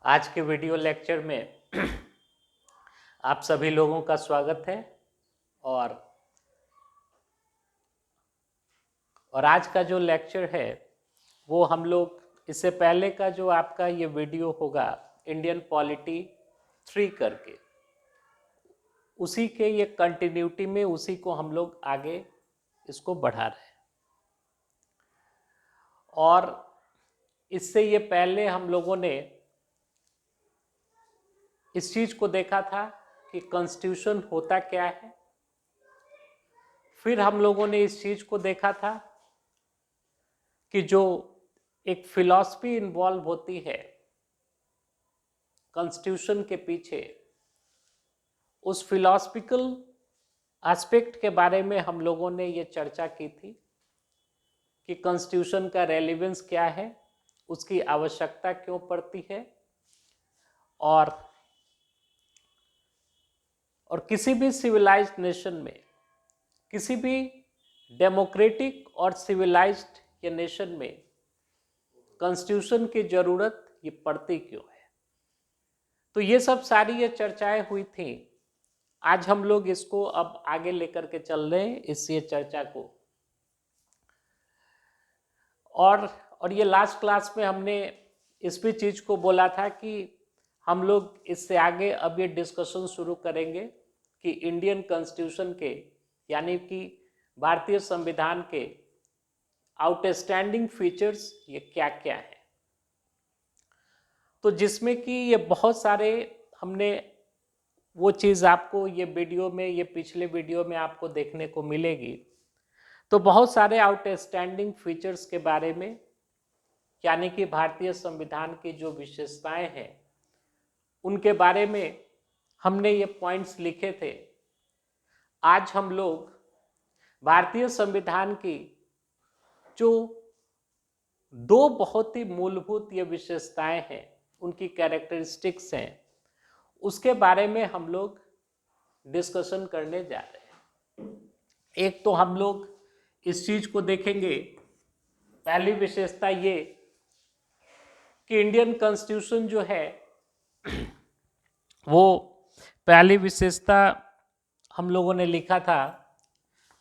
आज के video lecture में आप सभी लोगों का स्वागत है। और आज का जो लेक्चर है वो हम लोग इससे पहले का जो आपका ये वीडियो होगा इंडियन पॉलिटी 3 करके, उसी के ये कंटिन्यूटी में उसी को हम लोग आगे इसको बढ़ा रहे हैं। और इससे ये पहले हम लोगों ने इस चीज को देखा था कि कॉन्स्टिट्यूशन होता क्या है। फिर हम लोगों ने इस चीज को देखा था कि जो एक फिलॉसफी इन्वॉल्व होती है कॉन्स्टिट्यूशन के पीछे, उस फिलॉसफिकल एस्पेक्ट के बारे में हम लोगों ने ये चर्चा की थी कि कॉन्स्टिट्यूशन का रेलेवेंस क्या है, उसकी आवश्यकता क्यों पड़ती है, और किसी भी सिविलाइज्ड नेशन में, किसी भी डेमोक्रेटिक और सिविलाइज्ड ये नेशन में कॉन्स्टिट्यूशन की जरूरत ये पड़ती क्यों है। तो ये सब सारी ये चर्चाएं हुई थी। आज हम लोग इसको अब आगे लेकर के चल रहे हैं इस ये चर्चा को। और ये लास्ट क्लास में हमने इस भी चीज को बोला था कि हम लोग इससे आगे अब ये डिस्कशन शुरू करेंगे कि इंडियन कॉन्स्टिट्यूशन के यानी कि भारतीय संविधान के आउटस्टैंडिंग फीचर्स ये क्या क्या है। तो जिसमें कि ये बहुत सारे हमने वो चीज़ आपको ये वीडियो में, ये पिछले वीडियो में आपको देखने को मिलेगी। तो बहुत सारे आउटस्टैंडिंग फीचर्स के बारे में, यानी कि भारतीय संविधान की जो विशेषताएं हैं उनके बारे में हमने ये पॉइंट्स लिखे थे। आज हम लोग भारतीय संविधान की जो दो बहुत ही मूलभूत ये विशेषताएं हैं, उनकी कैरेक्टरिस्टिक्स हैं, उसके बारे में हम लोग डिस्कशन करने जा रहे हैं। एक तो हम लोग इस चीज को देखेंगे, पहली विशेषता ये कि इंडियन कॉन्स्टिट्यूशन जो है वो पहली विशेषता हम लोगों ने लिखा था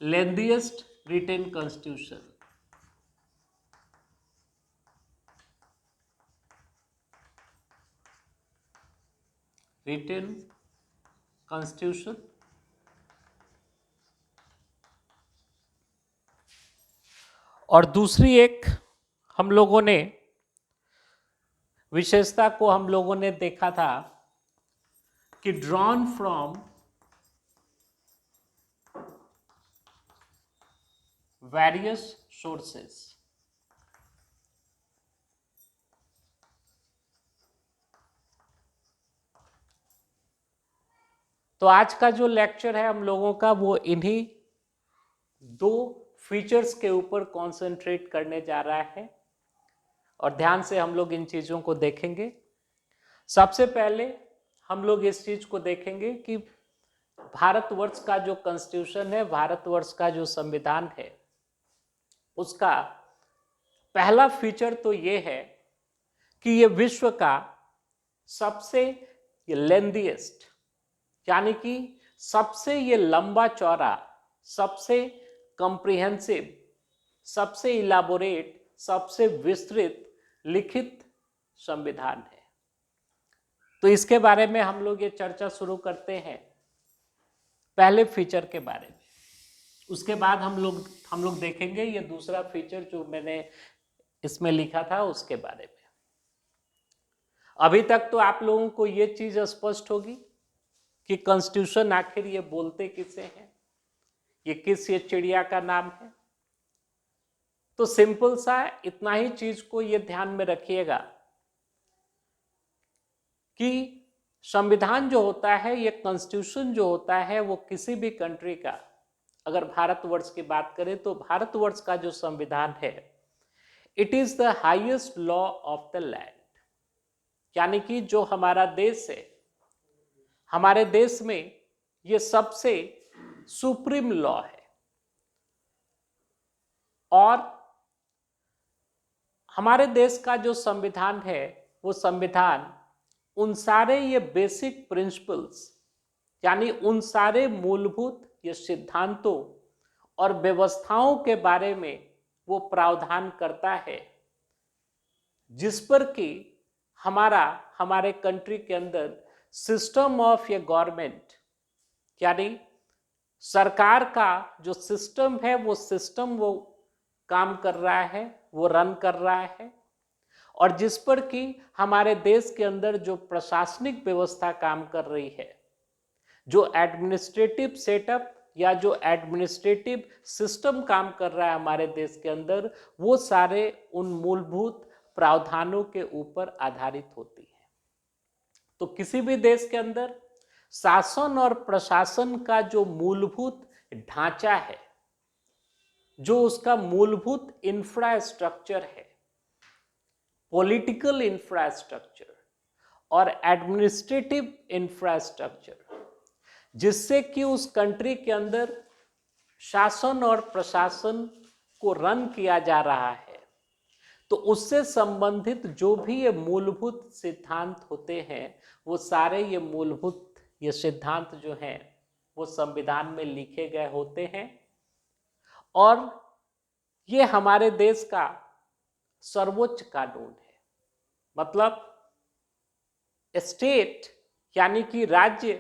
lengthiest written constitution. Written constitution और दूसरी एक हम लोगों ने विशेषता को हम लोगों ने देखा था कि ड्रॉन फ्रॉम वेरियस सोर्सेस। तो आज का जो लेक्चर है हम लोगों का वो इन्हीं दो फीचर्स के ऊपर कॉन्सेंट्रेट करने जा रहा है और ध्यान से हम लोग इन चीजों को देखेंगे। सबसे पहले हम लोग इस चीज को देखेंगे कि भारतवर्ष का जो कॉन्स्टिट्यूशन है, भारतवर्ष का जो संविधान है, उसका पहला फीचर तो ये है कि ये विश्व का सबसे लेंथीएस्ट, यानी कि सबसे ये लंबा चौड़ा, सबसे कॉम्प्रिहेंसिव, सबसे इलाबोरेट, सबसे विस्तृत लिखित संविधान है। तो इसके बारे में हम लोग ये चर्चा शुरू करते हैं पहले फीचर के बारे में। उसके बाद हम लोग देखेंगे ये दूसरा फीचर जो मैंने इसमें लिखा था उसके बारे में। अभी तक तो आप लोगों को ये चीज स्पष्ट होगी कि कॉन्स्टिट्यूशन आखिर ये बोलते किसे हैं, ये किस ये चिड़िया का नाम है। तो सिंपल सा इतना ही चीज को ये ध्यान में रखिएगा कि संविधान जो होता है, ये कॉन्स्टिट्यूशन जो होता है, वो किसी भी कंट्री का, अगर भारतवर्ष की बात करें तो भारतवर्ष का जो संविधान है, it is the highest law of the land. यानी कि जो हमारा देश है, हमारे देश में ये सबसे सुप्रीम लॉ है। और हमारे देश का जो संविधान है, वो संविधान उन सारे ये बेसिक प्रिंसिपल्स यानी उन सारे मूलभूत ये सिद्धांतों और व्यवस्थाओं के बारे में वो प्रावधान करता है जिस पर कि हमारे कंट्री के अंदर सिस्टम ऑफ ए गवर्नमेंट यानी सरकार का जो सिस्टम है वो सिस्टम वो काम कर रहा है, वो रन कर रहा है, और जिस पर कि हमारे देश के अंदर जो प्रशासनिक व्यवस्था काम कर रही है, जो एडमिनिस्ट्रेटिव सेटअप या जो एडमिनिस्ट्रेटिव सिस्टम काम कर रहा है हमारे देश के अंदर, वो सारे उन मूलभूत प्रावधानों के ऊपर आधारित होती है। तो किसी भी देश के अंदर शासन और प्रशासन का जो मूलभूत ढांचा है, जो उसका मूलभूत इंफ्रास्ट्रक्चर है, पॉलिटिकल इंफ्रास्ट्रक्चर और एडमिनिस्ट्रेटिव इंफ्रास्ट्रक्चर, जिससे कि उस कंट्री के अंदर शासन और प्रशासन को रन किया जा रहा है, तो उससे संबंधित जो भी ये मूलभूत सिद्धांत होते हैं, वो सारे ये मूलभूत ये सिद्धांत जो हैं वो संविधान में लिखे गए होते हैं, और ये हमारे देश का सर्वोच्च कानून है। मतलब स्टेट यानी कि राज्य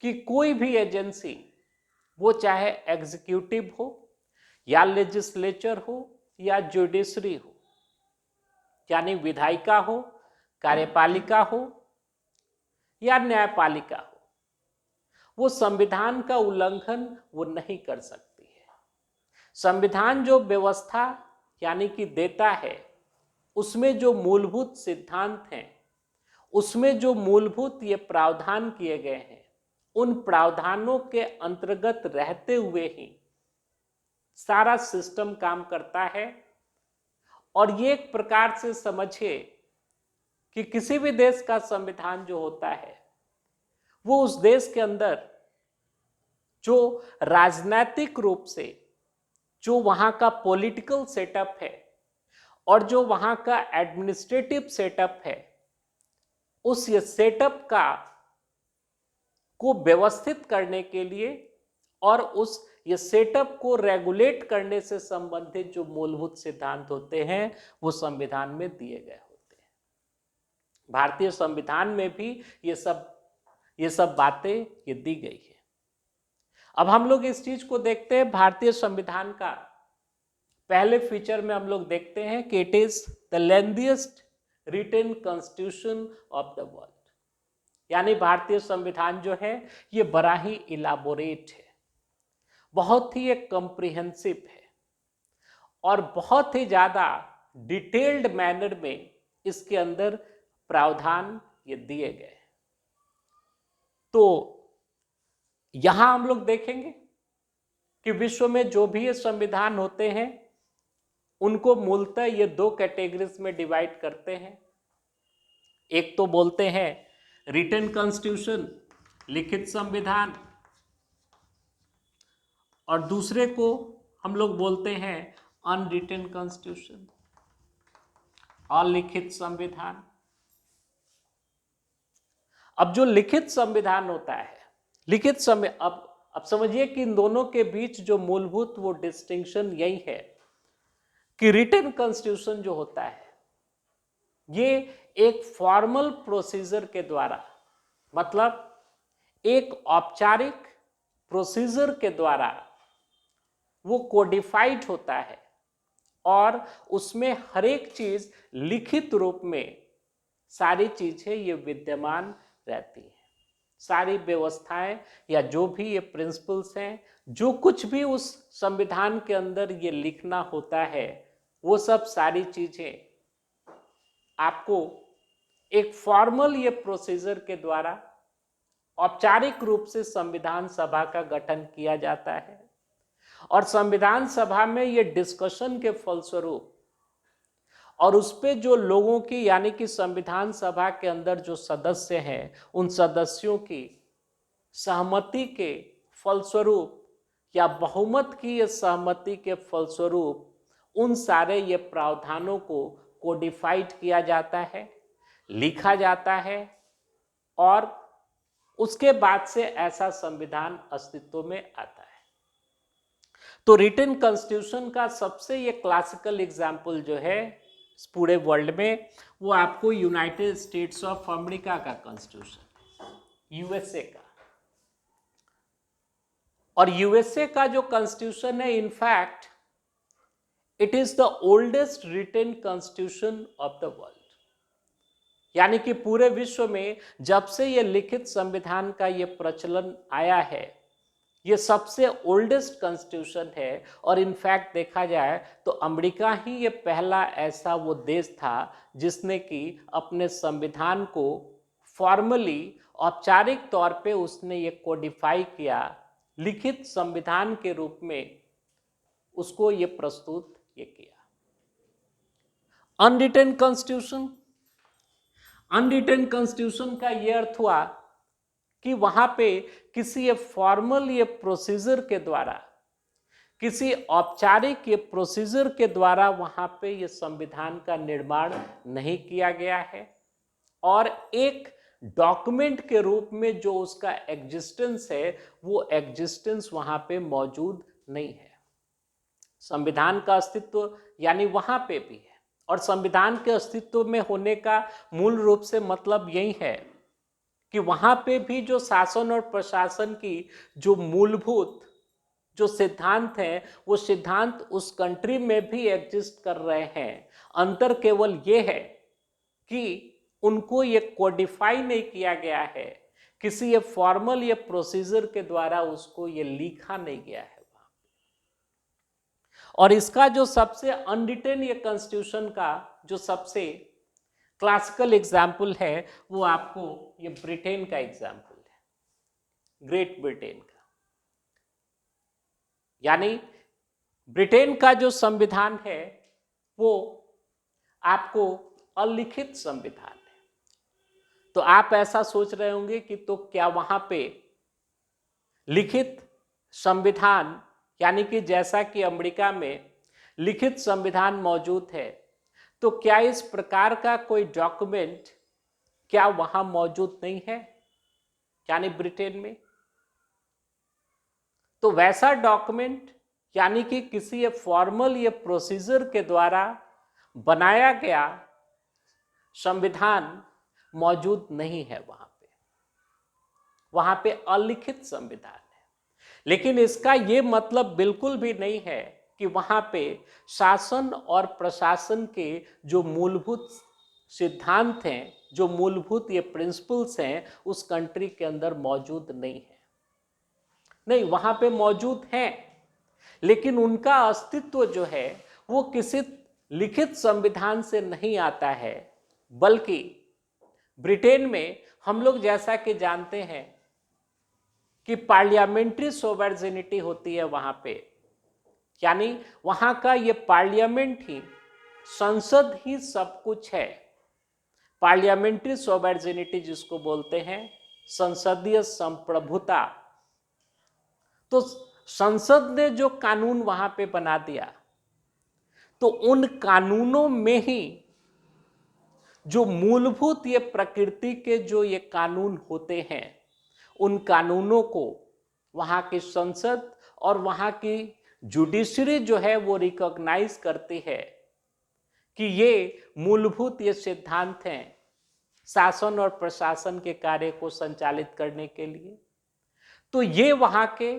की कोई भी एजेंसी, वो चाहे एग्जीक्यूटिव हो या लेजिस्लेचर हो या जुडिशरी हो, यानी विधायिका हो, कार्यपालिका हो या न्यायपालिका हो, वो संविधान का उल्लंघन वो नहीं कर सकती है। संविधान जो व्यवस्था यानी कि देता है, उसमें जो मूलभूत सिद्धांत हैं, उसमें जो मूलभूत ये प्रावधान किए गए हैं, उन प्रावधानों के अंतर्गत रहते हुए ही सारा सिस्टम काम करता है। और ये एक प्रकार से समझिए कि किसी भी देश का संविधान जो होता है, वो उस देश के अंदर जो राजनीतिक रूप से जो वहां का पॉलिटिकल सेटअप है और जो वहां का एडमिनिस्ट्रेटिव सेटअप है, उस ये सेटअप को व्यवस्थित करने के लिए और उस ये सेटअप को रेगुलेट करने से संबंधित जो मूलभूत सिद्धांत होते हैं, वो संविधान में दिए गए होते हैं। भारतीय संविधान में भी ये सब बातें ये दी गई है। अब हम लोग इस चीज को देखते हैं, भारतीय संविधान का पहले फीचर में हम लोग देखते हैं कि it is the lengthiest written constitution of the world, यानी भारतीय संविधान जो है ये बड़ा ही इलाबोरेट है, बहुत ही एक कॉम्प्रिहेंसिव है और बहुत ही ज्यादा डिटेल्ड मैनर में इसके अंदर प्रावधान ये दिए गए। तो यहां हम लोग देखेंगे कि विश्व में जो भी ये संविधान होते हैं, उनको मूलतः ये दो कैटेगरीज में डिवाइड करते हैं। एक तो बोलते हैं रिटन कॉन्स्टिट्यूशन, लिखित संविधान, और दूसरे को हम लोग बोलते हैं अनरिटन कॉन्स्टिट्यूशन, अलिखित संविधान। अब जो लिखित संविधान होता है, अब समझिए कि इन दोनों के बीच जो मूलभूत वो डिस्टिंक्शन यही है कि रिटन कॉन्स्टिट्यूशन जो होता है, ये एक फॉर्मल प्रोसीजर के द्वारा, मतलब एक औपचारिक प्रोसीजर के द्वारा वो कोडिफाइड होता है और उसमें हर एक चीज लिखित रूप में सारी चीजें ये विद्यमान रहती हैं। सारी व्यवस्थाएं या जो भी ये प्रिंसिपल्स हैं, जो कुछ भी उस संविधान के अंदर ये लिखना होता है, वो सब सारी चीजें आपको एक फॉर्मल ये प्रोसीजर के द्वारा औपचारिक रूप से संविधान सभा का गठन किया जाता है, और संविधान सभा में ये डिस्कशन के फलस्वरूप और उस पे जो लोगों की यानी कि संविधान सभा के अंदर जो सदस्य हैं, उन सदस्यों की सहमति के फलस्वरूप या बहुमत की ये सहमति के फलस्वरूप उन सारे ये प्रावधानों को कोडिफाइड किया जाता है, लिखा जाता है और उसके बाद से ऐसा संविधान अस्तित्व में आता है। तो रिटन कॉन्स्टिट्यूशन का सबसे ये क्लासिकल एग्जाम्पल जो है इस पूरे वर्ल्ड में, वो आपको यूनाइटेड स्टेट्स ऑफ अमेरिका का कॉन्स्टिट्यूशन, यूएसए का। और यूएसए का जो कॉन्स्टिट्यूशन है, in fact it is the oldest written constitution of the world. यानी कि पूरे विश्व में जब से ये लिखित संविधान का ये प्रचलन आया है, ये सबसे ओल्डेस्ट कॉन्स्टिट्यूशन है। और इनफैक्ट देखा जाए तो अमेरिका ही ये पहला ऐसा वो देश था जिसने कि अपने संविधान को फॉर्मली, औपचारिक तौर पे उसने ये कोडिफाई किया, लिखित संविधान के रूप में उसको ये प्रस्तुत ये किया। अनरिटन कॉन्स्टिट्यूशन, अनरिटन कॉन्स्टिट्यूशन का ये अर्थ हुआ कि वहां पे किसी ये फॉर्मल ये प्रोसीजर के द्वारा, किसी औपचारिक ये प्रोसीजर के द्वारा वहां पे ये संविधान का निर्माण नहीं किया गया है, और एक डॉक्यूमेंट के रूप में जो उसका एग्जिस्टेंस है, वो एग्जिस्टेंस वहां पे मौजूद नहीं है। संविधान का अस्तित्व यानी वहां पे भी है, और संविधान के अस्तित्व में होने का मूल रूप से मतलब यही है कि वहां पे भी जो शासन और प्रशासन की जो मूलभूत जो सिद्धांत हैं, वो सिद्धांत उस कंट्री में भी एग्जिस्ट कर रहे हैं। अंतर केवल ये है कि उनको ये कोडिफाई नहीं किया गया है, किसी ये फॉर्मल ये प्रोसीजर के द्वारा उसको ये लिखा नहीं गया है। और इसका जो सबसे अनरिटन ये कॉन्स्टिट्यूशन का जो सबसे क्लासिकल एग्जाम्पल है, वो आपको ये ब्रिटेन का एग्जाम्पल है, ग्रेट ब्रिटेन का। यानी ब्रिटेन का जो संविधान है वो आपको अलिखित संविधान है। तो आप ऐसा सोच रहे होंगे कि तो क्या वहां पे लिखित संविधान, यानी कि जैसा कि अमेरिका में लिखित संविधान मौजूद है, तो क्या इस प्रकार का कोई डॉक्यूमेंट क्या वहां मौजूद नहीं है, यानी ब्रिटेन में? तो वैसा डॉक्यूमेंट यानी कि किसी ये फॉर्मल ये प्रोसीजर के द्वारा बनाया गया संविधान मौजूद नहीं है वहां पे अलिखित संविधान है। लेकिन इसका ये मतलब बिल्कुल भी नहीं है कि वहां पे शासन और प्रशासन के जो मूलभूत सिद्धांत हैं, जो मूलभूत ये प्रिंसिपल्स हैं, उस कंट्री के अंदर मौजूद नहीं है। नहीं, वहां पे मौजूद हैं, लेकिन उनका अस्तित्व जो है वो किसी लिखित संविधान से नहीं आता है, बल्कि ब्रिटेन में हम लोग जैसा कि जानते हैं कि पार्लियामेंट्री सोवर्जिनिटी होती है वहां पे, यानी वहां का ये पार्लियामेंट ही, संसद ही सब कुछ है। पार्लियामेंट्री सोवर्जिनिटी जिसको बोलते हैं, संसदीय संप्रभुता। तो संसद ने जो कानून वहां पे बना दिया, तो उन कानूनों में ही जो मूलभूत ये प्रकृति के जो ये कानून होते हैं, उन कानूनों को वहां की संसद और वहां की जुडिशरी जो है वो रिकॉग्नाइज करती है कि ये मूलभूत ये सिद्धांत हैं शासन और प्रशासन के कार्य को संचालित करने के लिए। तो ये वहां के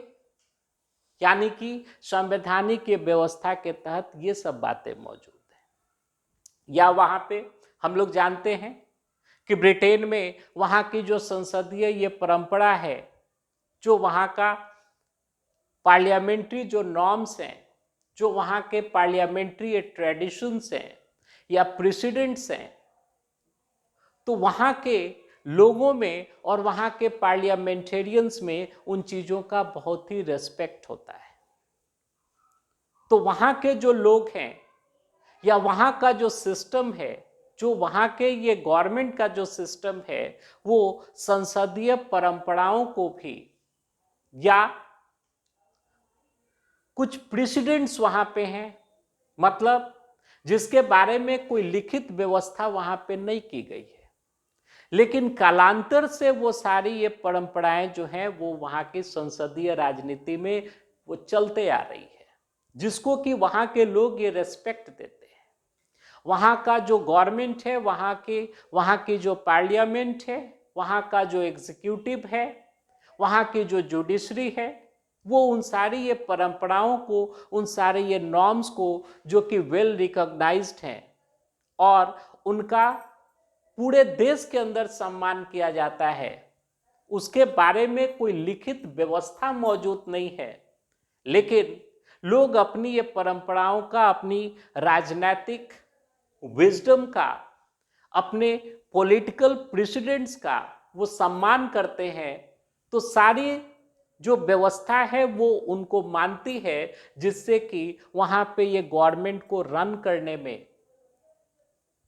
यानी कि संवैधानिक व्यवस्था के तहत ये सब बातें मौजूद है। या वहां पे हम लोग जानते हैं कि ब्रिटेन में वहां की जो संसदीय ये परंपरा है, जो वहां का पार्लियामेंट्री जो नॉर्म्स हैं, जो वहां के पार्लियामेंट्री ट्रेडिशंस हैं या प्रेसिडेंट्स हैं, तो वहां के लोगों में और वहां के पार्लियामेंटेरियंस में उन चीजों का बहुत ही रेस्पेक्ट होता है। तो वहां के जो लोग हैं या वहां का जो सिस्टम है, जो वहां के ये गवर्नमेंट का जो सिस्टम है, वो संसदीय परंपराओं को भी या कुछ प्रेसिडेंट्स वहां पे हैं, मतलब जिसके बारे में कोई लिखित व्यवस्था वहां पे नहीं की गई है, लेकिन कालांतर से वो सारी ये परंपराएं जो हैं वो वहाँ की संसदीय राजनीति में वो चलते आ रही है, जिसको कि वहाँ के लोग ये रेस्पेक्ट देते हैं। वहाँ का जो गवर्नमेंट है, वहाँ की जो पार्लियामेंट है, वहाँ का जो एग्जीक्यूटिव है, वहाँ की जो जुडिशरी है, वो उन सारी ये परंपराओं को, उन सारे ये नॉर्म्स को जो कि वेल रिकॉग्नाइज्ड हैं और उनका पूरे देश के अंदर सम्मान किया जाता है, उसके बारे में कोई लिखित व्यवस्था मौजूद नहीं है। लेकिन लोग अपनी ये परंपराओं का, अपनी राजनीतिक विजडम का, अपने पॉलिटिकल प्रेसिडेंट्स का वो सम्मान करते हैं। तो सारी जो व्यवस्था है वो उनको मानती है, जिससे कि वहाँ पे ये गवर्नमेंट को रन करने में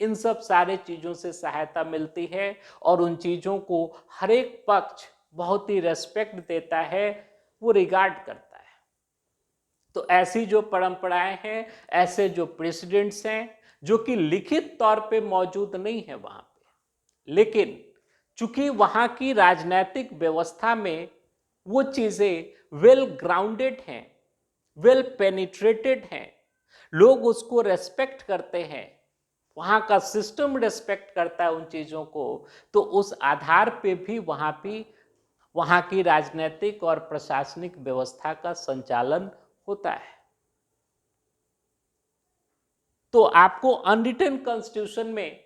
इन सब सारे चीज़ों से सहायता मिलती है और उन चीज़ों को हर एक पक्ष बहुत ही रेस्पेक्ट देता है, वो रिगार्ड करता है। तो ऐसी जो परंपराएं हैं, ऐसे जो प्रेसिडेंट्स हैं जो कि लिखित तौर पे मौजूद नहीं है वहाँ पे, लेकिन चूंकि वहाँ की राजनीतिक व्यवस्था में वो चीज़ें वेल ग्राउंडेड हैं, वेल पेनिट्रेटेड हैं, लोग उसको रेस्पेक्ट करते हैं, वहाँ का सिस्टम रेस्पेक्ट करता है उन चीज़ों को, तो उस आधार पे भी वहाँ की राजनीतिक और प्रशासनिक व्यवस्था का संचालन होता है। तो आपको अनरिटन कॉन्स्टिट्यूशन में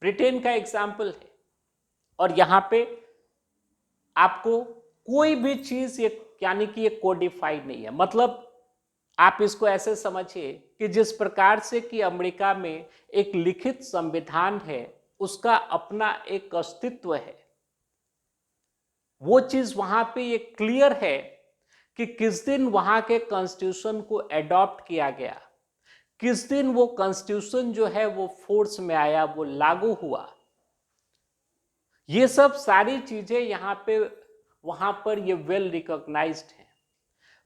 ब्रिटेन का एग्जाम्पल है, और यहाँ पे आपको कोई भी चीज़ ये यानी कि ये कोडिफाइड नहीं है। मतलब आप इसको ऐसे समझिए कि जिस प्रकार से कि अमेरिका में एक लिखित संविधान है, उसका अपना एक अस्तित्व है, वो चीज वहां पे ये क्लियर है कि किस दिन वहां के कॉन्स्टिट्यूशन को एडॉप्ट किया गया, किस दिन वो कॉन्स्टिट्यूशन जो है वो फोर्स में आया, वो लागू हुआ। ये सब सारी चीजें यहाँ पे वहां पर ये वेल रिकॉग्नाइज्ड है,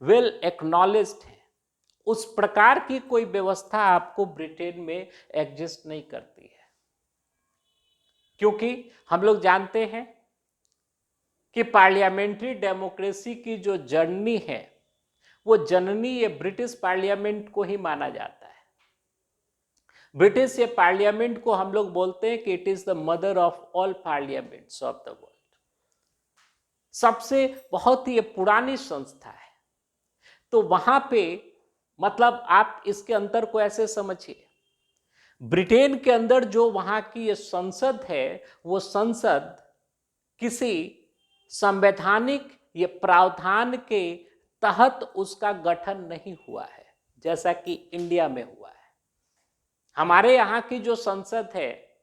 वेल एक्नॉलेज्ड है। उस प्रकार की कोई व्यवस्था आपको ब्रिटेन में एग्जिस्ट नहीं करती है, क्योंकि हम लोग जानते हैं कि पार्लियामेंट्री डेमोक्रेसी की जो जर्नी है, वो जननी ये ब्रिटिश पार्लियामेंट को ही माना जाता है। ब्रिटिश ये पार्लियामेंट को हम लोग बोलते हैं कि it is the mother of all parliaments of the world. सबसे बहुत ही पुरानी संस्था है। तो वहां पे मतलब आप इसके अंतर को ऐसे समझिए, ब्रिटेन के अंदर जो वहां की ये संसद है, वो संसद किसी संवैधानिक ये प्रावधान के तहत उसका गठन नहीं हुआ है, जैसा कि इंडिया में हुआ है। हमारे यहाँ की जो संसद है,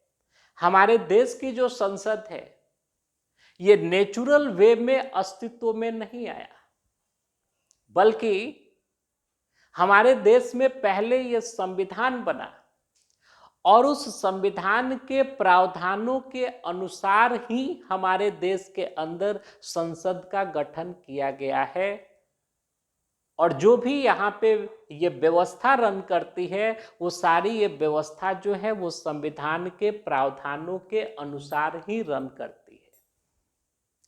हमारे देश की जो संसद है, ये नेचुरल वे में अस्तित्व में नहीं आया, बल्कि हमारे देश में पहले ये संविधान बना और उस संविधान के प्रावधानों के अनुसार ही हमारे देश के अंदर संसद का गठन किया गया है। और जो भी यहाँ पे ये व्यवस्था रन करती है, वो सारी ये व्यवस्था जो है वो संविधान के प्रावधानों के अनुसार ही रन करती है।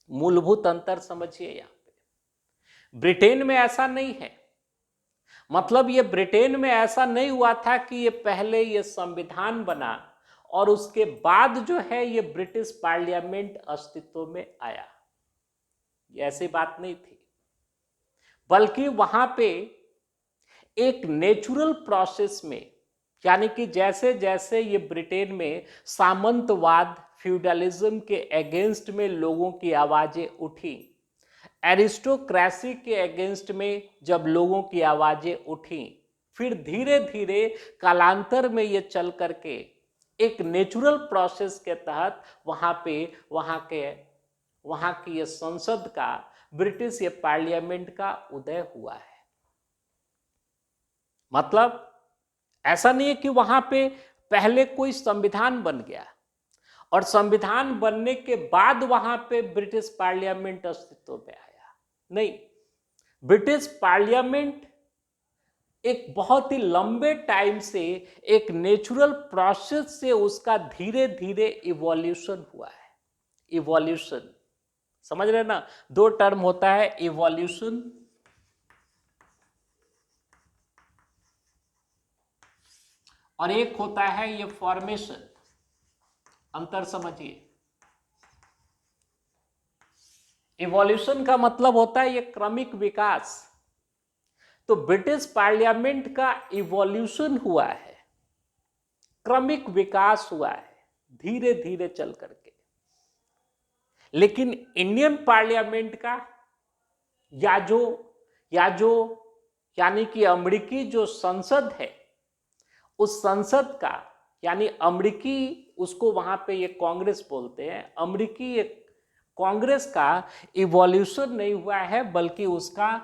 मूलभूत अंतर समझिए यहाँ पे। ब्रिटेन में ऐसा नहीं है। मतलब ये ब्रिटेन में ऐसा नहीं हुआ था कि ये पहले ये संविधान बना और उसके बाद जो है ये ब्रिटिश पार्लियामेंट अस्तित्व में आया, ये ऐसी बात नहीं थी। बल्कि वहां पे एक नेचुरल प्रोसेस में, यानी कि जैसे जैसे ये ब्रिटेन में सामंतवाद, फ्यूडलिज्म के अगेंस्ट में लोगों की आवाजें उठी, एरिस्टोक्रेसी के अगेंस्ट में जब लोगों की आवाजें उठी, फिर धीरे धीरे कालांतर में ये चल करके एक नेचुरल प्रोसेस के तहत वहाँ की ये संसद का, ब्रिटिश ये पार्लियामेंट का उदय हुआ है। मतलब ऐसा नहीं है कि वहां पे पहले कोई संविधान बन गया और संविधान बनने के बाद वहां पे ब्रिटिश पार्लियामेंट अस्तित्व में आया। नहीं, ब्रिटिश पार्लियामेंट एक बहुत ही लंबे टाइम से एक नेचुरल प्रोसेस से उसका धीरे धीरे इवोल्यूशन हुआ है। इवोल्यूशन, समझ रहे ना, दो टर्म होता है, इवोल्यूशन और एक होता है ये फॉर्मेशन। अंतर समझिए, इवोल्यूशन का मतलब होता है ये क्रमिक विकास। तो ब्रिटिश पार्लियामेंट का इवोल्यूशन हुआ है, क्रमिक विकास हुआ है, धीरे धीरे चल करके। लेकिन इंडियन पार्लियामेंट का या जो यानी कि अमेरिकी जो संसद है, उस संसद का यानी अमेरिकी, उसको वहां पे ये कांग्रेस बोलते हैं, अमेरिकी कांग्रेस का इवोल्यूशन नहीं हुआ है, बल्कि उसका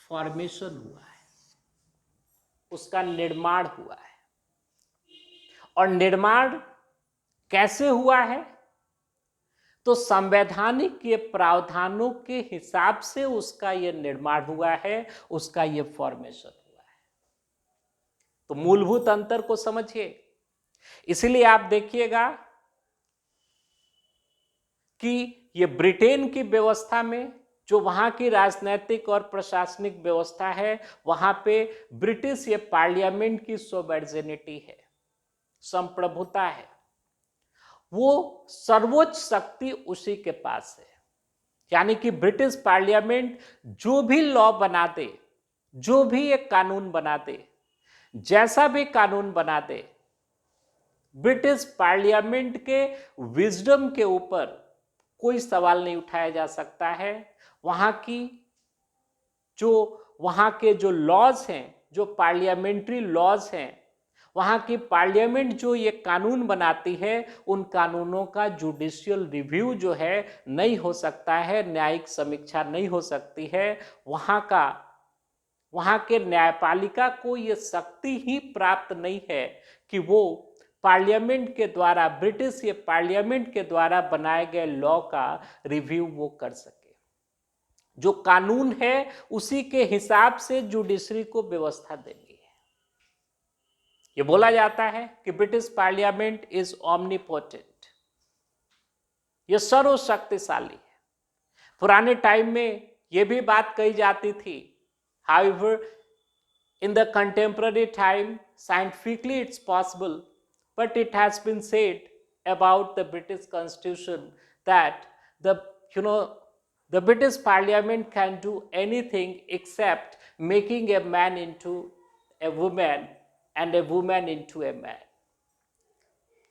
फॉर्मेशन हुआ है, उसका निर्माण हुआ है। और निर्माण कैसे हुआ है? तो संवैधानिक के प्रावधानों के हिसाब से उसका यह निर्माण हुआ है, उसका यह फॉर्मेशन हुआ है। तो मूलभूत अंतर को समझिए। इसलिए आप देखिएगा कि ये ब्रिटेन की व्यवस्था में जो वहां की राजनीतिक और प्रशासनिक व्यवस्था है, वहां पे ब्रिटिश ये पार्लियामेंट की सोवर्जिनिटी है, संप्रभुता है, वो सर्वोच्च शक्ति उसी के पास है। यानी कि ब्रिटिश पार्लियामेंट जो भी लॉ बना दे, जो भी एक कानून बना दे, जैसा भी कानून बना दे, ब्रिटिश पार्लियामेंट के विजडम के ऊपर कोई सवाल नहीं उठाया जा सकता है। वहां के जो लॉज हैं, जो पार्लियामेंट्री लॉज हैं, वहां की पार्लियामेंट जो ये कानून बनाती है, उन कानूनों का जुडिशियल रिव्यू जो है नहीं हो सकता है, न्यायिक समीक्षा नहीं हो सकती है। वहां के न्यायपालिका को ये शक्ति ही प्राप्त नहीं है कि वो पार्लियामेंट के द्वारा, ब्रिटिश ये पार्लियामेंट के द्वारा बनाए गए लॉ का रिव्यू वो कर सके। जो कानून है उसी के हिसाब से जुडिशरी को व्यवस्था देनी है। ये बोला जाता है कि ब्रिटिश पार्लियामेंट इज ओमनीपोटेंट, ये सर्वशक्तिशाली है। पुराने टाइम में ये भी बात कही जाती थी। However, in the contemporary time, scientifically it's possible, but it has been said about the British Constitution that the British Parliament can do anything except making a man into a woman and a woman into a man.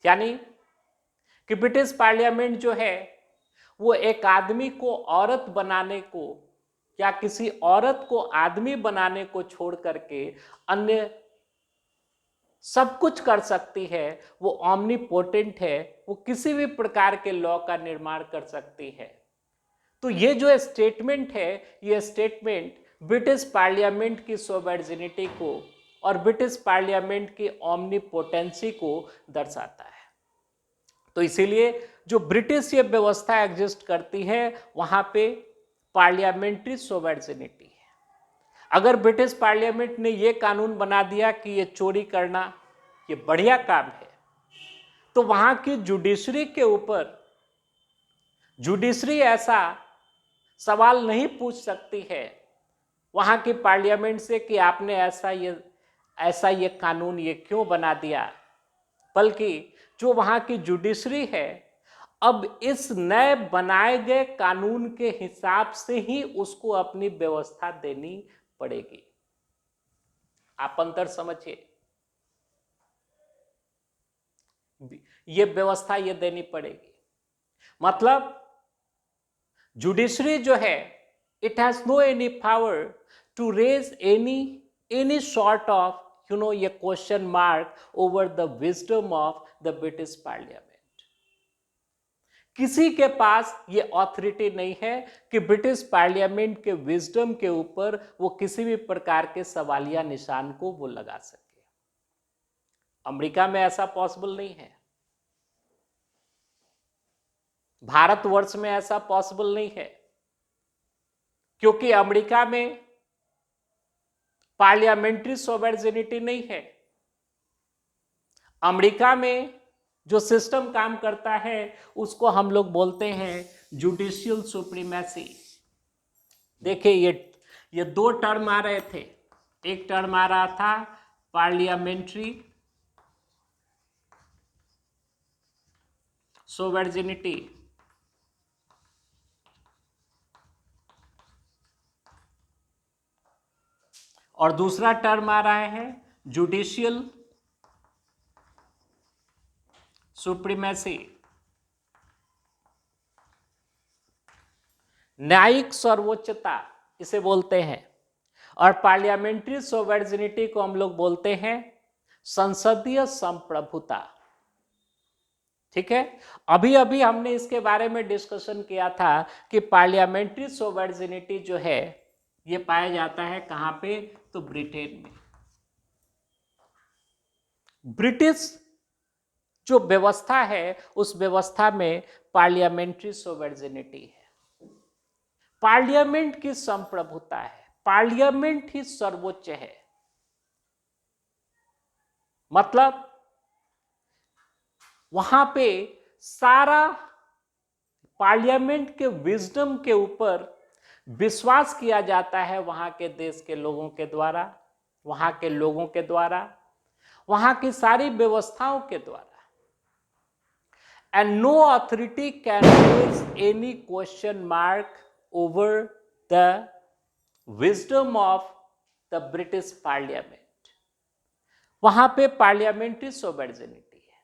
यानी कि British parliament जो है वो एक आदमी को औरत बनाने को या किसी औरत को आदमी बनाने को छोड़ करके अन्य सब कुछ कर सकती है। वो ओमनीपोटेंट है, वो किसी भी प्रकार के लॉ का निर्माण कर सकती है। तो ये जो स्टेटमेंट है, ये स्टेटमेंट ब्रिटिश पार्लियामेंट की सोवर्जिनिटी को और ब्रिटिश पार्लियामेंट की ओमनीपोटेंसी को दर्शाता है। तो इसीलिए जो ब्रिटिश ये व्यवस्था एग्जिस्ट करती है, वहां पे पार्लियामेंट्री सोवर्जिनिटी है। अगर ब्रिटिश पार्लियामेंट ने ये कानून बना दिया कि ये चोरी करना ये बढ़िया काम है, तो वहां की जुडिशरी के ऊपर जुडिशरी ऐसा सवाल नहीं पूछ सकती है वहां की पार्लियामेंट से कि आपने ऐसा ये कानून ये क्यों बना दिया। बल्कि जो वहां की जुडिशरी है, अब इस नए बनाए गए कानून के हिसाब से ही उसको अपनी व्यवस्था देनी पड़ेगी। आप अंतर समझिए, ये व्यवस्था ये देनी पड़ेगी। मतलब जुडिशरी जो है, it has no any power to raise any sort of ये question mark over the wisdom of the British parliament. किसी के पास ये ऑथोरिटी नहीं है कि ब्रिटिश पार्लियामेंट के विजडम के ऊपर वो किसी भी प्रकार के सवालिया निशान को वो लगा सके। अमेरिका में ऐसा पॉसिबल नहीं है, भारतवर्ष में ऐसा पॉसिबल नहीं है, क्योंकि अमेरिका में पार्लियामेंट्री सोवर्जिनिटी नहीं है। अमेरिका में जो सिस्टम काम करता है उसको हम लोग बोलते हैं जुडिशियल सुप्रीमेसी। देखिए ये दो टर्म आ रहे थे, एक टर्म आ रहा था पार्लियामेंट्री सोवर्जिनिटी, और दूसरा टर्म आ रहा है जुडिशियल सुप्रीमेसी, न्यायिक सर्वोच्चता इसे बोलते हैं। और पार्लियामेंट्री सोवर्जिनिटी को हम लोग बोलते हैं संसदीय संप्रभुता। ठीक है, अभी अभी हमने इसके बारे में डिस्कशन किया था कि पार्लियामेंट्री सोवर्जिनिटी जो है ये पाया जाता है कहां पे, तो ब्रिटेन में। ब्रिटिश जो व्यवस्था है उस व्यवस्था में पार्लियामेंट्री सोवर्जिनिटी है, पार्लियामेंट की संप्रभुता है, पार्लियामेंट ही सर्वोच्च है। मतलब वहां पे सारा पार्लियामेंट के विजडम के ऊपर विश्वास किया जाता है, वहां के देश के लोगों के द्वारा, वहां के लोगों के द्वारा, वहां की सारी व्यवस्थाओं के द्वारा। And no authority can raise any question mark over the wisdom of the British parliament. वहां पे पार्लियामेंट्री सोवर्जिनिटी है।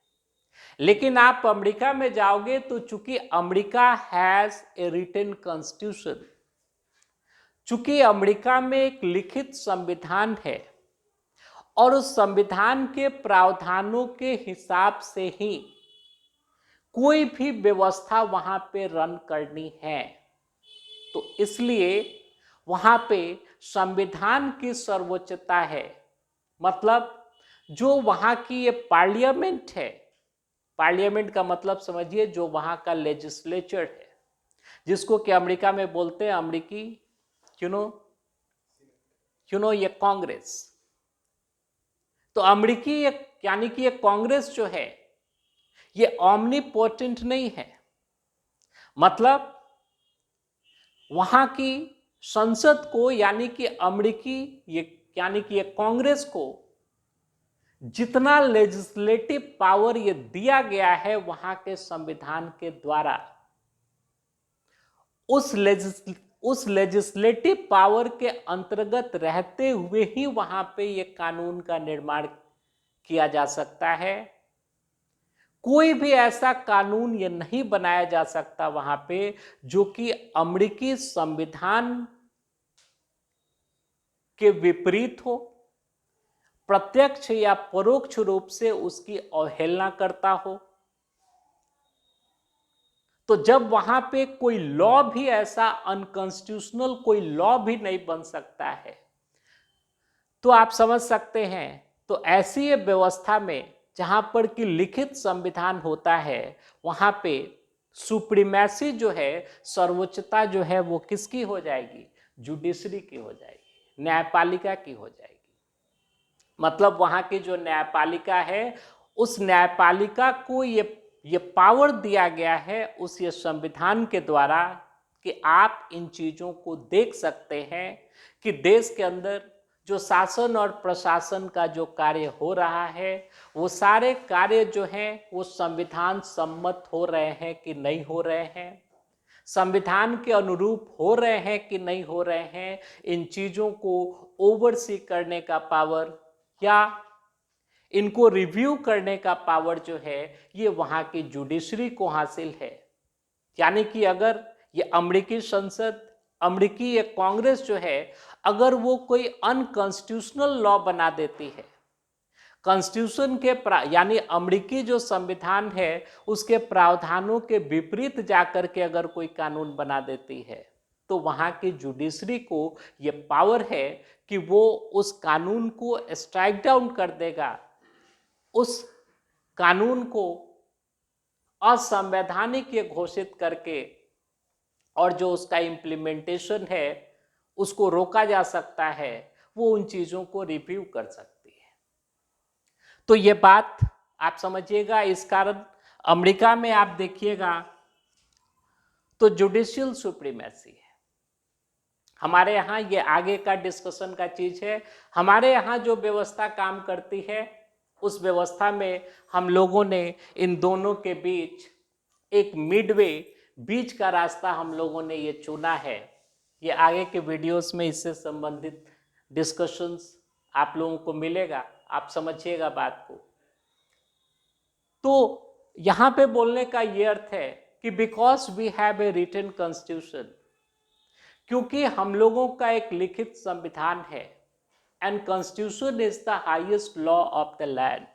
लेकिन आप अमेरिका में जाओगे तो चूंकि America has a written constitution, चूंकि अमेरिका में एक लिखित संविधान है और उस संविधान के प्रावधानों के हिसाब से ही कोई भी व्यवस्था वहां पे रन करनी है, तो इसलिए वहां पे संविधान की सर्वोच्चता है। मतलब जो वहां की ये पार्लियामेंट है, पार्लियामेंट का मतलब समझिए जो वहां का लेजिस्लेचर है, जिसको कि अमेरिका में बोलते हैं अमेरिकी ये कांग्रेस। तो अमेरिकी यानी कि ये कांग्रेस जो है ये ओमनीपोटेंट नहीं है। मतलब वहां की संसद को यानी कि अमेरिकी यानी कि ये कांग्रेस को जितना लेजिस्लेटिव पावर ये दिया गया है वहां के संविधान के द्वारा, उस लेजिस्लेटिव पावर के अंतर्गत रहते हुए ही वहां पे ये कानून का निर्माण किया जा सकता है। कोई भी ऐसा कानून ये नहीं बनाया जा सकता वहां पे जो कि अमेरिकी संविधान के विपरीत हो, प्रत्यक्ष या परोक्ष रूप से उसकी अवहेलना करता हो। तो जब वहां पे कोई लॉ भी ऐसा अनकॉन्स्टिट्यूशनल कोई लॉ भी नहीं बन सकता है, तो आप समझ सकते हैं। तो ऐसी व्यवस्था में जहां पर कि लिखित संविधान होता है, वहां पे सुप्रीमेसी जो है, सर्वोच्चता जो है वो किसकी हो जाएगी, जुडिशरी की हो जाएगी, न्यायपालिका की हो जाएगी। मतलब वहां की जो न्यायपालिका है उस न्यायपालिका को ये पावर दिया गया है उस ये संविधान के द्वारा कि आप इन चीजों को देख सकते हैं कि देश के अंदर जो शासन और प्रशासन का जो कार्य हो रहा है वो सारे कार्य जो हैं वो संविधान सम्मत हो रहे हैं कि नहीं हो रहे हैं, संविधान के अनुरूप हो रहे हैं कि नहीं हो रहे हैं। इन चीजों को ओवरसी करने का पावर या इनको रिव्यू करने का पावर जो है ये वहां की जुडिशरी को हासिल है। यानी कि अगर ये अमेरिकी संसद, अमेरिकी ये कांग्रेस जो है, अगर वो कोई अनकॉन्स्टिट्यूशनल लॉ बना देती है, कॉन्स्टिट्यूशन के यानी अमेरिकी जो संविधान है उसके प्रावधानों के विपरीत जाकर के अगर कोई कानून बना देती है, तो वहां की जुडिशरी को ये पावर है कि वो उस कानून को स्ट्राइक डाउन कर देगा, उस कानून को असंवैधानिक ये घोषित करके, और जो उसका इम्प्लीमेंटेशन है उसको रोका जा सकता है, वो उन चीजों को रिव्यू कर सकती है। तो ये बात आप समझिएगा। इस कारण अमेरिका में आप देखिएगा तो जुडिशियल सुप्रीमेसी है। हमारे यहाँ ये आगे का डिस्कशन का चीज है। हमारे यहाँ जो व्यवस्था काम करती है उस व्यवस्था में हम लोगों ने इन दोनों के बीच एक मिडवे, बीच का रास्ता हम लोगों ने ये चुना है। ये आगे के वीडियोस में इससे संबंधित डिस्कशंस आप लोगों को मिलेगा, आप समझिएगा बात को। तो यहाँ पे बोलने का ये अर्थ है कि because we have a written constitution, क्योंकि हम लोगों का एक लिखित संविधान है, and constitution is the highest law of the land.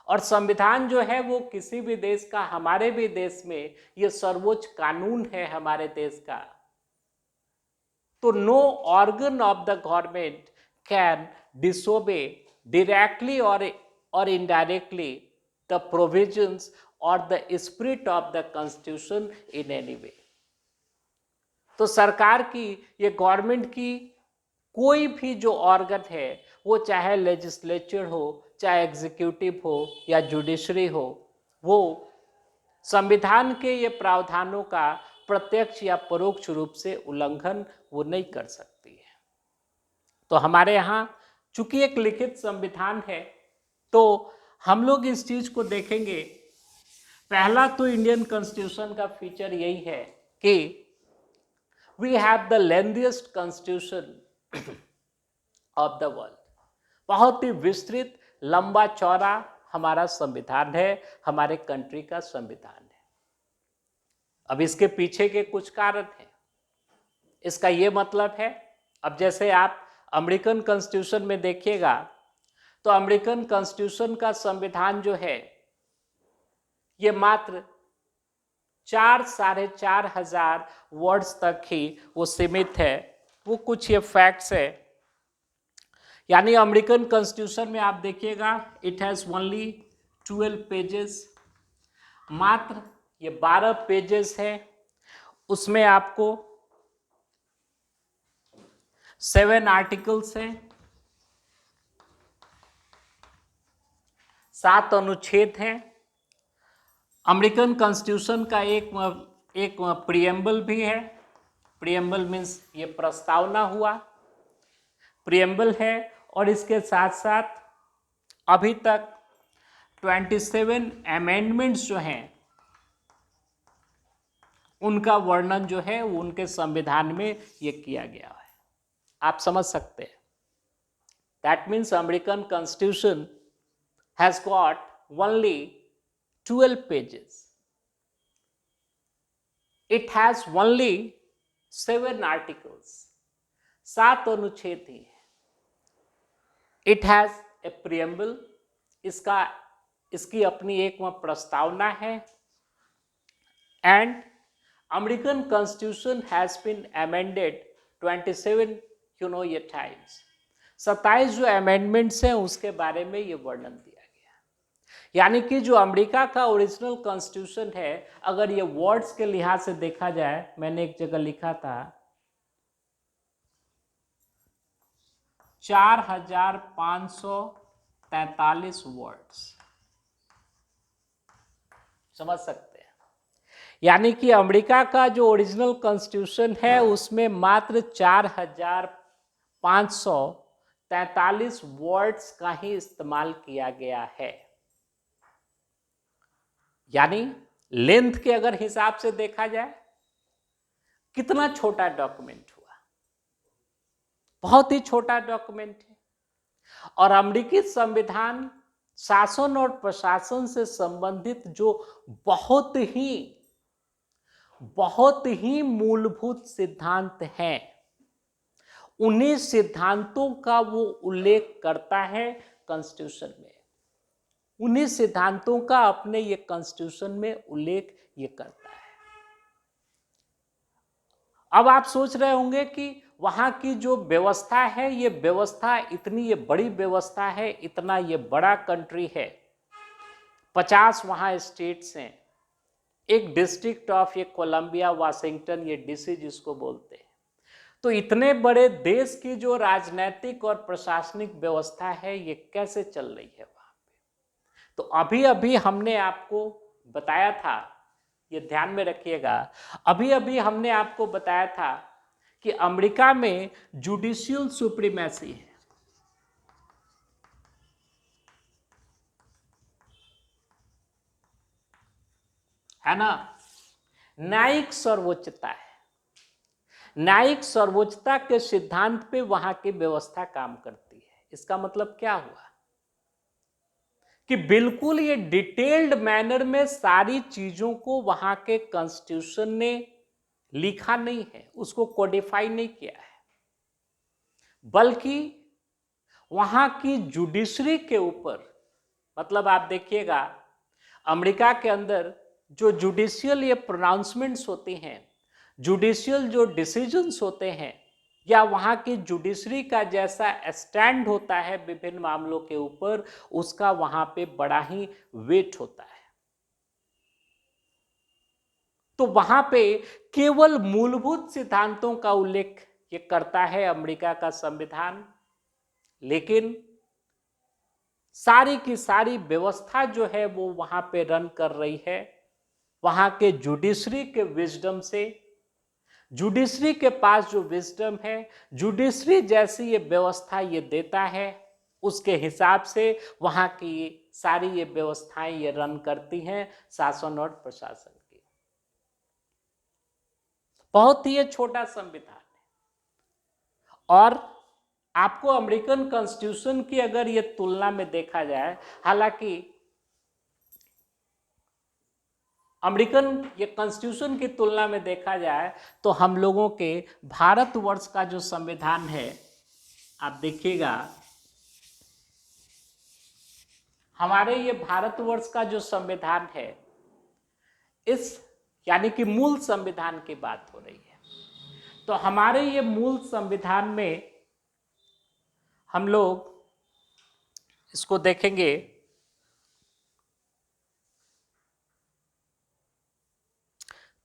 और संविधान जो है वो किसी भी देश का, हमारे भी देश में ये सर्वोच्च कानून है हमारे देश का। तो no organ of the government can disobey directly और इनडायरेक्टली द प्रोविजंस और the spirit of the constitution in any way. तो सरकार की, ये गवर्नमेंट की कोई भी जो ऑर्गन है, वो चाहे लेजिस्लेचर हो, चाहे एग्जीक्यूटिव हो या जुडिशरी हो, वो संविधान के ये प्रावधानों का प्रत्यक्ष या परोक्ष रूप से उल्लंघन वो नहीं कर सकती है। तो हमारे यहाँ चूंकि एक लिखित संविधान है, तो हम लोग इस चीज को देखेंगे। पहला तो इंडियन कॉन्स्टिट्यूशन का फीचर यही है कि we have the lengthiest constitution of the world. बहुत ही विस्तृत, लंबा चौड़ा हमारा संविधान है, हमारे कंट्री का संविधान है। अब इसके पीछे के कुछ कारण हैं। इसका ये मतलब है, अब जैसे आप अमेरिकन कॉन्स्टिट्यूशन में देखिएगा तो अमेरिकन कॉन्स्टिट्यूशन का संविधान जो है ये मात्र 4,500 वर्ड्स तक ही वो सीमित है। वो कुछ ये फैक्ट्स है, यानी अमेरिकन कॉन्स्टिट्यूशन में आप देखिएगा इट हैज ओनली 12 पेजेस, मात्र ये 12 पेजेस है। उसमें आपको 7 आर्टिकल्स हैं, 7 अनुच्छेद हैं। अमेरिकन कॉन्स्टिट्यूशन का एक प्रीएम्बल भी है। प्रीएम्बल मीन्स ये प्रस्तावना हुआ, प्रीएम्बल है। और इसके साथ साथ अभी तक 27 अमेंडमेंट्स जो हैं उनका वर्णन जो है वो उनके संविधान में ये किया गया है। आप समझ सकते हैं। That means American constitution has got only 12 pages. It has only 7 articles. 7 अनुच्छेद ही है। It has a preamble. इसकी अपनी एक प्रस्तावना है। And American Constitution has been amended 27 ये times. 27 जो अमेंडमेंट्स हैं उसके बारे में ये वर्णन दिया। यानी कि जो अमेरिका का ओरिजिनल कॉन्स्टिट्यूशन है, अगर ये वर्ड्स के लिहाज से देखा जाए, मैंने एक जगह लिखा था 4,543 वर्ड्स, समझ सकते हैं। यानी कि अमेरिका का जो ओरिजिनल कॉन्स्टिट्यूशन है उसमें मात्र 4,543 वर्ड्स का ही इस्तेमाल किया गया है। यानी लेंथ के अगर हिसाब से देखा जाए कितना छोटा डॉक्यूमेंट हुआ, बहुत ही छोटा डॉक्यूमेंट है। और अमेरिकी संविधान शासन और प्रशासन से संबंधित जो बहुत ही मूलभूत सिद्धांत हैं, उन्हीं सिद्धांतों का वो उल्लेख करता है कॉन्स्टिट्यूशन में। उन्हीं सिद्धांतों का अपने ये कॉन्स्टिट्यूशन में उल्लेख ये करता है। अब आप सोच रहे होंगे कि वहां की जो व्यवस्था है, ये व्यवस्था इतनी ये बड़ी व्यवस्था है, इतना ये बड़ा कंट्री है, 50 वहां स्टेट्स हैं, एक डिस्ट्रिक्ट ऑफ ये कोलंबिया, वाशिंगटन, ये डीसी जिसको बोलते हैं। तो इतने बड़े देश की जो राजनीतिक और प्रशासनिक व्यवस्था है ये कैसे चल रही है वहां पे? तो अभी अभी हमने आपको बताया था, ये ध्यान में रखिएगा, अभी अभी हमने आपको बताया था कि अमेरिका में जुडिशियल सुप्रीमेसी है ना, न्यायिक सर्वोच्चता है। न्यायिक सर्वोच्चता के सिद्धांत पे वहां की व्यवस्था काम करती है। इसका मतलब क्या हुआ कि बिल्कुल ये डिटेल्ड मैनर में सारी चीजों को वहां के कॉन्स्टिट्यूशन ने लिखा नहीं है, उसको कोडिफाई नहीं किया है, बल्कि वहां की जुडिशरी के ऊपर, मतलब आप देखिएगा अमेरिका के अंदर जो जुडिशियल ये प्रोनाउंसमेंट्स होती हैं, जुडिशियल जो डिसीजंस होते हैं, या वहां की जुडिशरी का जैसा स्टैंड होता है विभिन्न मामलों के ऊपर, उसका वहां पे बड़ा ही वेट होता है। तो वहां पे केवल मूलभूत सिद्धांतों का उल्लेख ये करता है अमेरिका का संविधान, लेकिन सारी की सारी व्यवस्था जो है वो वहां पे रन कर रही है वहां के जुडिशरी के विजडम से। जुडिशरी के पास जो विजडम है, जुडिशरी जैसी ये व्यवस्था ये देता है, उसके हिसाब से वहां की सारी ये व्यवस्थाएं ये रन करती हैं शासन और प्रशासन की। बहुत ही ये छोटा संविधान है। और आपको अमेरिकन कॉन्स्टिट्यूशन की अगर ये तुलना में देखा जाए, हालांकि अमेरिकन ये कॉन्स्टिट्यूशन की तुलना में देखा जाए तो हम लोगों के भारतवर्ष का जो संविधान है, आप देखिएगा हमारे ये भारतवर्ष का जो संविधान है, इस यानी कि मूल संविधान की बात हो रही है, तो हमारे ये मूल संविधान में हम लोग इसको देखेंगे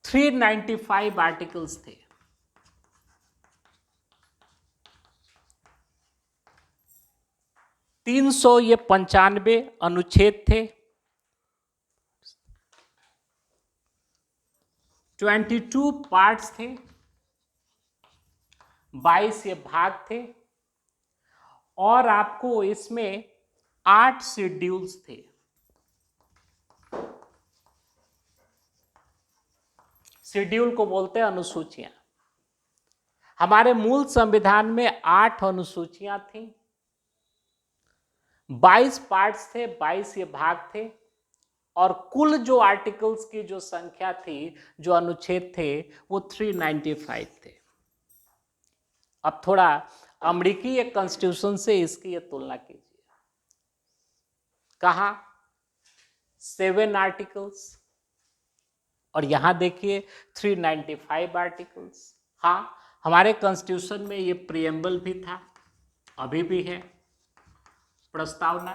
395 आर्टिकल्स थे। 395 अनुच्छेद थे, 22 पार्ट्स थे, 22 ये भाग थे, और आपको इसमें 8 शेड्यूल्स थे। शेड्यूल को बोलते हैं अनुसूचियां। हमारे मूल संविधान में 8 अनुसूचियां थी, 22 पार्ट्स थे, 22 ये भाग थे, और कुल जो आर्टिकल्स की जो संख्या थी, जो अनुच्छेद थे, वो 395 थे। अब थोड़ा अमेरिकी एक कॉन्स्टिट्यूशन से इसकी ये तुलना कीजिए। कहाँ 7 आर्टिकल्स, और यहां देखिए 395 आर्टिकल्स। हाँ, हमारे कॉन्स्टिट्यूशन में ये प्रियम्बल भी था, अभी भी है प्रस्तावना।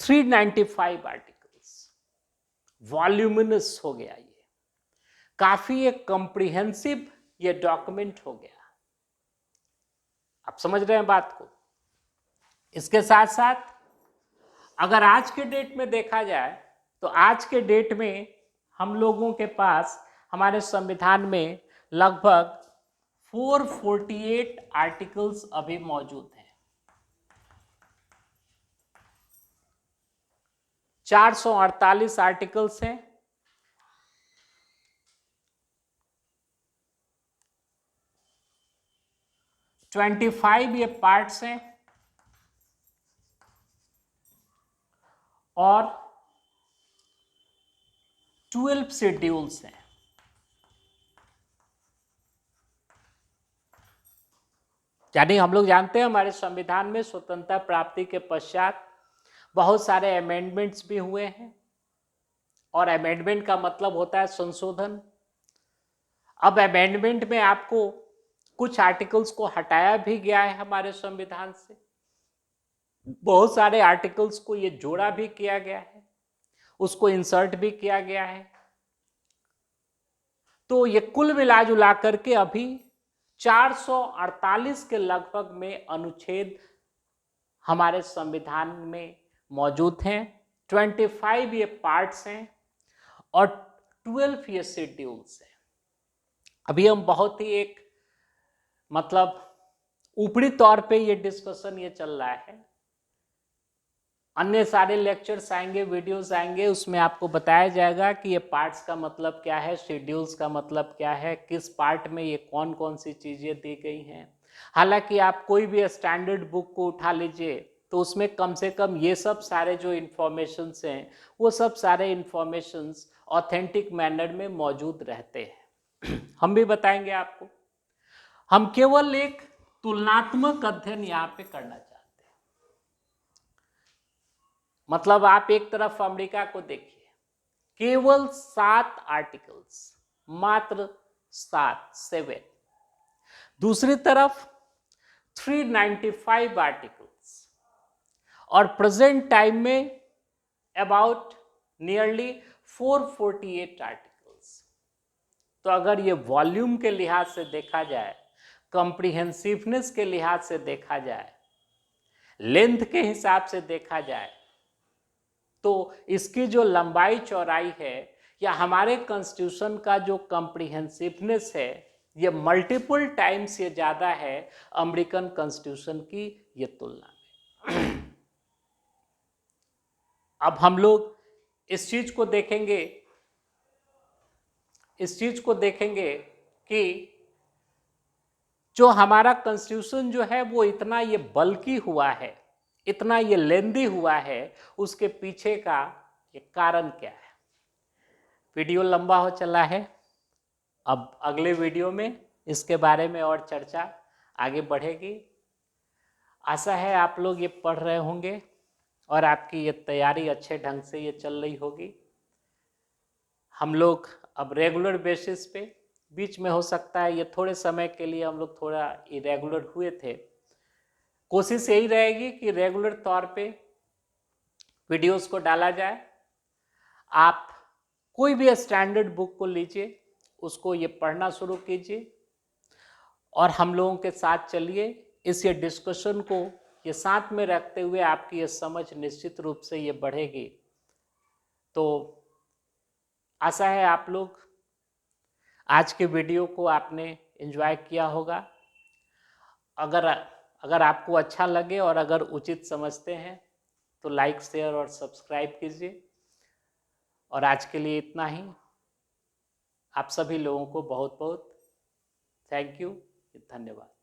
395 आर्टिकल्स, वॉल्यूमिनस हो गया, ये काफी एक कॉम्प्रिहेंसिव ये डॉक्यूमेंट हो गया। आप समझ रहे हैं बात को। इसके साथ साथ अगर आज के डेट में देखा जाए तो आज के डेट में हम लोगों के पास हमारे संविधान में लगभग 448 आर्टिकल्स अभी मौजूद हैं। 448 आर्टिकल्स हैं। ट्वेंटी 25 ये पार्ट्स हैं और 12 शेड्यूल्स हैं। यानी हम लोग जानते हैं हमारे संविधान में स्वतंत्रता प्राप्ति के पश्चात बहुत सारे अमेंडमेंट्स भी हुए हैं, और अमेंडमेंट का मतलब होता है संशोधन। अब अमेंडमेंट में आपको कुछ आर्टिकल्स को हटाया भी गया है हमारे संविधान से, बहुत सारे आर्टिकल्स को ये जोड़ा भी किया गया है, उसको इंसर्ट भी किया गया है। तो ये कुल मिला जुला करके अभी 448 के लगभग में अनुच्छेद हमारे संविधान में मौजूद हैं। 25 ये पार्ट्स हैं और 12 ये शेड्यूल्स हैं। अभी हम बहुत ही एक मतलब ऊपरी तौर पे ये डिस्कशन ये चल रहा है। अन्य सारे लेक्चर्स आएंगे, वीडियोस आएंगे, उसमें आपको बताया जाएगा कि ये पार्ट्स का मतलब क्या है, शेड्यूल्स का मतलब क्या है, किस पार्ट में ये कौन कौन सी चीज़ें दी गई हैं। हालांकि आप कोई भी स्टैंडर्ड बुक को उठा लीजिए तो उसमें कम से कम ये सब सारे जो इन्फॉर्मेशंस हैं वो सब सारे इन्फॉर्मेशंस ऑथेंटिक मैनर में मौजूद रहते हैं। हम भी बताएंगे आपको। हम केवल एक तुलनात्मक अध्ययन यहाँ पे करना चाहते हैं। मतलब आप एक तरफ अमेरिका को देखिए, केवल 7 आर्टिकल्स, मात्र 7। दूसरी तरफ 395 आर्टिकल्स और प्रेजेंट टाइम में अबाउट नियरली 448 आर्टिकल्स। तो अगर ये वॉल्यूम के लिहाज से देखा जाए, कॉम्प्रिहेंसिवनेस के लिहाज से देखा जाए, लेंथ के हिसाब से देखा जाए, तो इसकी जो लंबाई चौड़ाई है या हमारे कॉन्स्टिट्यूशन का जो कॉम्प्रिहेंसिवनेस है, ये मल्टीपल टाइम्स ये ज़्यादा है अमेरिकन कॉन्स्टिट्यूशन की ये तुलना में। अब हम लोग इस चीज को देखेंगे कि जो हमारा कॉन्स्टिट्यूशन जो है वो इतना ये बल्कि हुआ है, इतना ये लेंदी हुआ है, उसके पीछे का ये कारण क्या है। वीडियो लंबा हो चला है, अब अगले वीडियो में इसके बारे में और चर्चा आगे बढ़ेगी। आशा है आप लोग ये पढ़ रहे होंगे और आपकी ये तैयारी अच्छे ढंग से ये चल रही होगी। हम लोग अब रेगुलर बेसिस पे, बीच में हो सकता है ये थोड़े समय के लिए हम लोग थोड़ा इरेगुलर हुए थे, कोशिश यही रहेगी कि रेगुलर तौर पे वीडियोस को डाला जाए। आप कोई भी स्टैंडर्ड बुक को लीजिए, उसको ये पढ़ना शुरू कीजिए और हम लोगों के साथ चलिए। इस ये डिस्कशन को ये साथ में रखते हुए आपकी ये समझ निश्चित रूप से ये बढ़ेगी। तो आशा है आप लोग आज के वीडियो को आपने एंजॉय किया होगा। अगर आपको अच्छा लगे और अगर उचित समझते हैं तो लाइक, शेयर और सब्सक्राइब कीजिए। और आज के लिए इतना ही। आप सभी लोगों को बहुत बहुत थैंक यू, धन्यवाद।